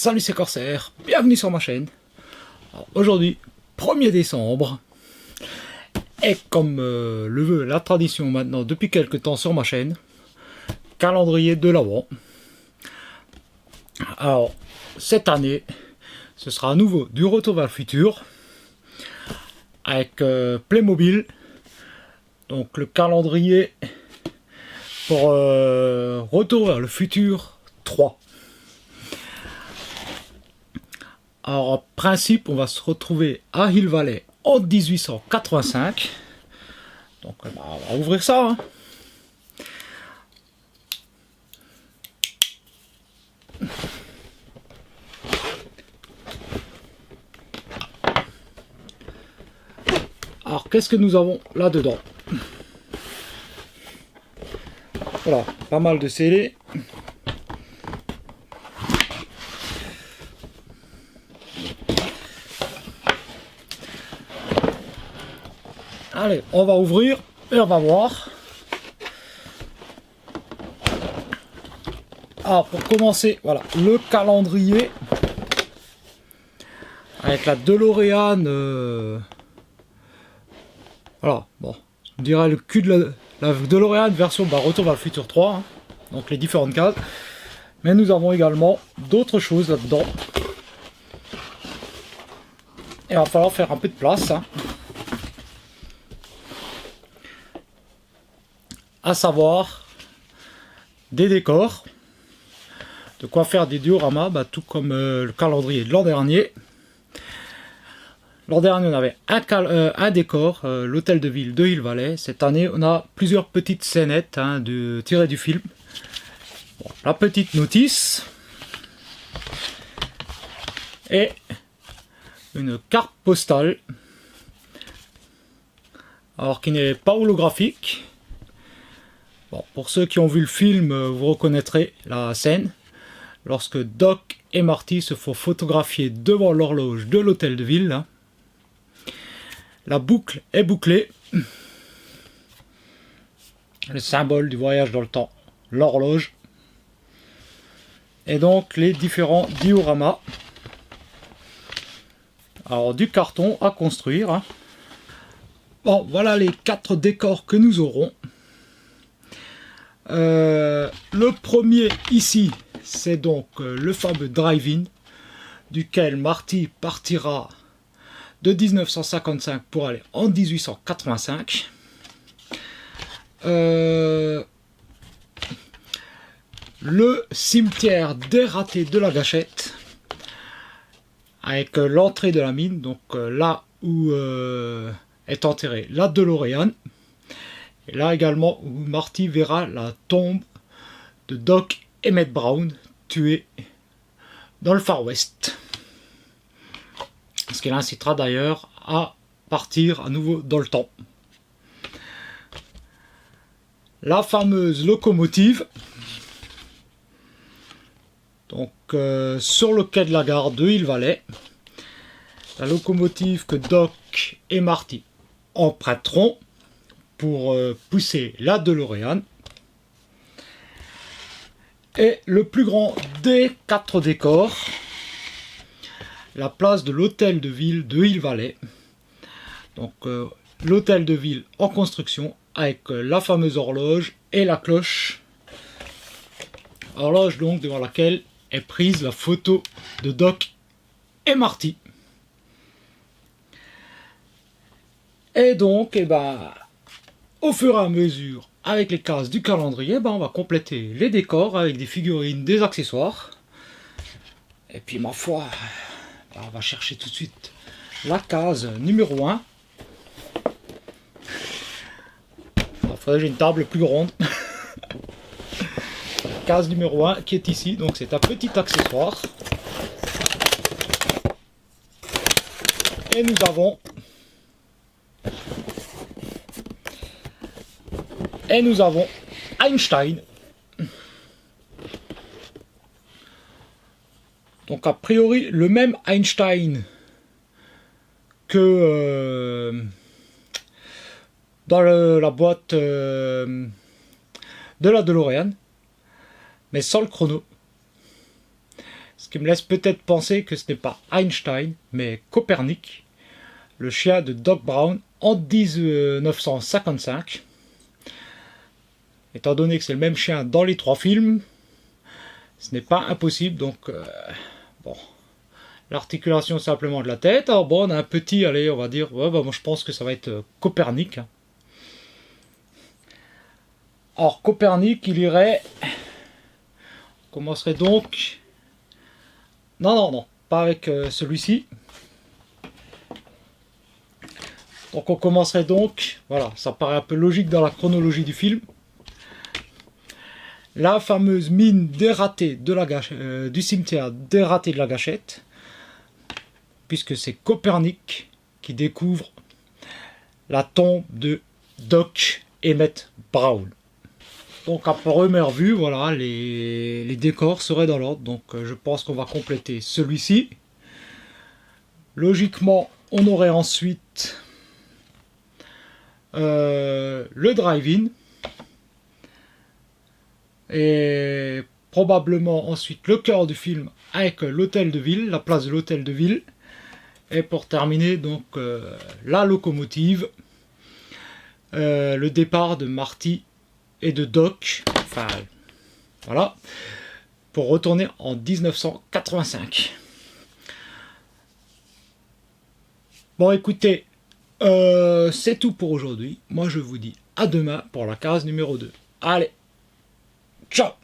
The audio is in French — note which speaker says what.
Speaker 1: Salut, c'est Corsair, bienvenue sur ma chaîne. Aujourd'hui, 1er décembre, et comme le veut la tradition maintenant depuis quelques temps sur ma chaîne, calendrier de l'Avent. Alors, cette année, ce sera à nouveau du Retour vers le futur, avec Playmobil, donc le calendrier pour Retour vers le futur 3. Alors, en principe, on va se retrouver à Hill Valley en 1885. Donc, on va ouvrir ça. Hein. Alors, qu'est-ce que nous avons là-dedans? Voilà, pas mal de scellés. Allez, on va ouvrir et on va voir. Alors, pour commencer, voilà, le calendrier avec la DeLorean. Voilà, bon, je dirais le cul de la DeLorean version Retour vers le futur 3. Hein, donc les différentes cases. Mais nous avons également d'autres choses là-dedans. Il va falloir faire un peu de place. Hein. À savoir des décors, de quoi faire des dioramas, tout comme le calendrier de l'an dernier. L'an dernier on avait un décor, l'hôtel de ville de Hill Valley. Cette année on a plusieurs petites scénettes tirées du film. Bon, la petite notice et une carte postale, alors qui n'est pas holographique. Bon, pour ceux qui ont vu le film, vous reconnaîtrez la scène lorsque Doc et Marty se font photographier devant l'horloge de l'hôtel de ville. Là. La boucle est bouclée. Le symbole du voyage dans le temps, l'horloge. Et donc les différents dioramas. Alors du carton à construire. Hein. Bon, voilà les 4 décors que nous aurons. Le premier ici, c'est donc le fameux drive-in, duquel Marty partira de 1955 pour aller en 1885. Le cimetière des ratés de la Gâchette, avec l'entrée de la mine, donc là où est enterrée la DeLorean. Et là également où Marty verra la tombe de Doc Emmett Brown, tué dans le Far West. Ce qui l'incitera d'ailleurs à partir à nouveau dans le temps. La fameuse locomotive, donc sur le quai de la gare de Hill Valley. La locomotive que Doc et Marty emprunteront pour pousser la DeLorean. Et le plus grand des 4 décors, la place de l'hôtel de ville de Hill Valley. Donc l'hôtel de ville en construction avec la fameuse horloge et la cloche. Horloge donc devant laquelle est prise la photo de Doc et Marty. Et donc, au fur et à mesure, avec les cases du calendrier, on va compléter les décors avec des figurines, des accessoires. Et puis, ma foi, on va chercher tout de suite la case numéro 1. Il faudrait que j'ai une table plus grande. La case numéro 1 qui est ici, donc c'est un petit accessoire. Et nous avons... Einstein. Donc a priori le même Einstein que dans la boîte de la DeLorean, mais sans le chrono. Ce qui me laisse peut-être penser que ce n'est pas Einstein, mais Copernic, le chien de Doc Brown, en 1955. Étant donné que c'est le même chien dans les 3 films, ce n'est pas impossible, donc bon. L'articulation simplement de la tête. Alors bon, on a un petit, allez, on va dire, ouais, bah, moi je pense que ça va être Copernic. Alors Copernic, il irait... On commencerait donc... Non, pas avec celui-ci. Donc on commencerait donc, voilà, ça paraît un peu logique dans la chronologie du film. La fameuse mine dératée de la du cimetière dératé de la Gâchette, puisque c'est Copernic qui découvre la tombe de Doc Emmett Brown. Donc à première vue, voilà, les décors seraient dans l'ordre, donc je pense qu'on va compléter celui-ci. Logiquement, on aurait ensuite le drive-in, et probablement ensuite le cœur du film avec l'hôtel de ville, la place de l'hôtel de ville, et pour terminer donc la locomotive, le départ de Marty et de Doc, enfin voilà, pour retourner en 1985. Bon écoutez, c'est tout pour aujourd'hui. Moi je vous dis à demain pour la case numéro 2. Allez, ciao!